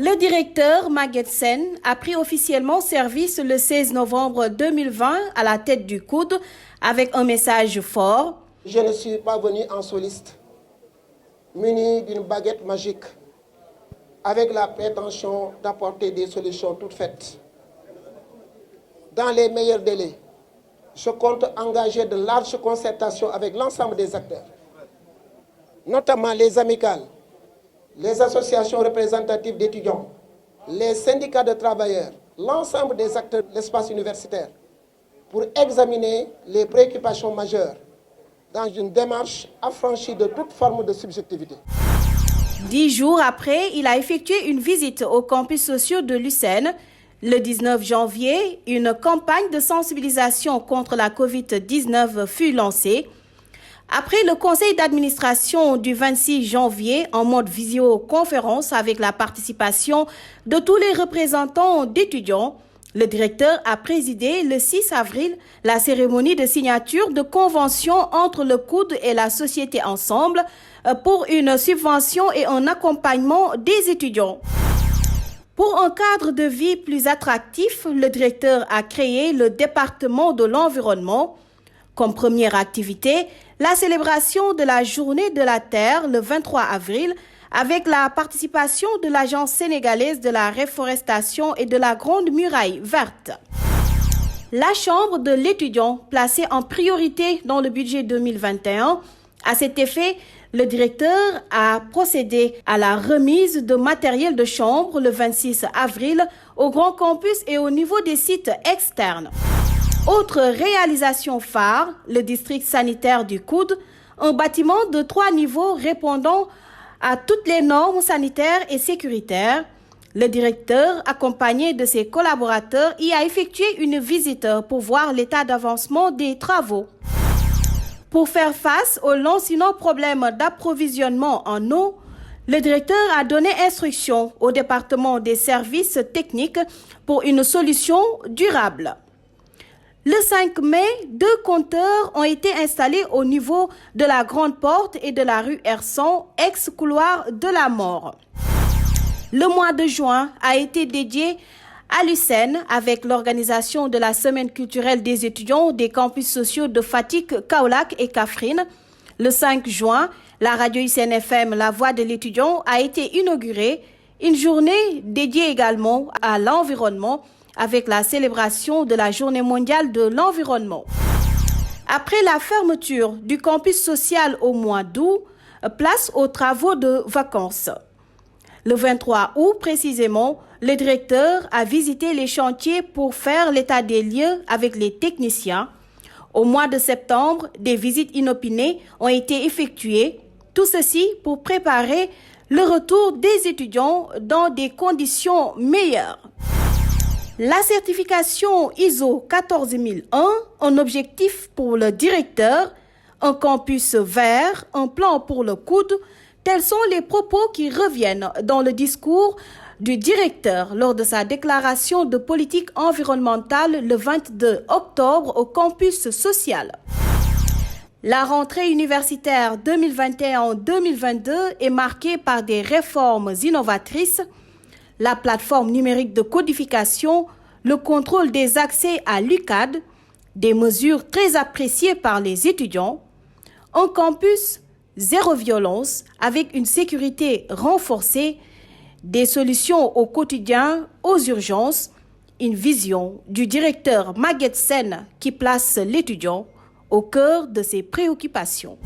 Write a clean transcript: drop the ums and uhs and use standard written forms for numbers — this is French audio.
Le directeur Maguette Sène a pris officiellement service le 16 novembre 2020 à la tête du COUD avec un message fort. Je ne suis pas venu en soliste, muni d'une baguette magique, avec la prétention d'apporter des solutions toutes faites. Dans les meilleurs délais, je compte engager de larges concertations avec l'ensemble des acteurs, notamment les amicales, les associations représentatives d'étudiants, les syndicats de travailleurs, l'ensemble des acteurs de l'espace universitaire, pour examiner les préoccupations majeures dans une démarche affranchie de toute forme de subjectivité. 10 jours après, il a effectué une visite aux campus sociaux de l'USN. Le 19 janvier, une campagne de sensibilisation contre la Covid-19 fut lancée. Après le conseil d'administration du 26 janvier en mode visioconférence avec la participation de tous les représentants d'étudiants, le directeur a présidé le 6 avril la cérémonie de signature de convention entre le COUD et la société Ensemble pour une subvention et un accompagnement des étudiants. Pour un cadre de vie plus attractif, le directeur a créé le département de l'environnement. Comme première activité, la célébration de la Journée de la Terre le 23 avril avec la participation de l'Agence sénégalaise de la réforestation et de la Grande Muraille Verte. La Chambre de l'étudiant placée en priorité dans le budget 2021. À cet effet, le directeur a procédé à la remise de matériel de chambre le 26 avril au Grand Campus et au niveau des sites externes. Autre réalisation phare, le district sanitaire du COUD, un bâtiment de 3 niveaux répondant à toutes les normes sanitaires et sécuritaires. Le directeur, accompagné de ses collaborateurs, y a effectué une visite pour voir l'état d'avancement des travaux. Pour faire face au lancinant problème d'approvisionnement en eau, le directeur a donné instruction au département des services techniques pour une solution durable. Le 5 mai, 2 compteurs ont été installés au niveau de la Grande Porte et de la rue Herson, ex-couloir de la mort. Le mois de juin a été dédié à l'USN avec l'organisation de la Semaine culturelle des étudiants des campus sociaux de Fatick, Kaolack et Kaffrine. Le 5 juin, la radio USN FM La Voix de l'étudiant a été inaugurée, une journée dédiée également à l'environnement avec la célébration de la Journée mondiale de l'environnement. Après la fermeture du campus social au mois d'août, place aux travaux de vacances. Le 23 août précisément, le directeur a visité les chantiers pour faire l'état des lieux avec les techniciens. Au mois de septembre, des visites inopinées ont été effectuées. Tout ceci pour préparer le retour des étudiants dans des conditions meilleures. La certification ISO 14001, un objectif pour le directeur, un campus vert, un plan pour le COUD, tels sont les propos qui reviennent dans le discours du directeur lors de sa déclaration de politique environnementale le 22 octobre au campus social. La rentrée universitaire 2021-2022 est marquée par des réformes innovatrices, la plateforme numérique de codification, le contrôle des accès à l'UCAD, des mesures très appréciées par les étudiants, un campus zéro violence avec une sécurité renforcée, des solutions au quotidien, aux urgences, une vision du directeur Maguette Sène qui place l'étudiant au cœur de ses préoccupations.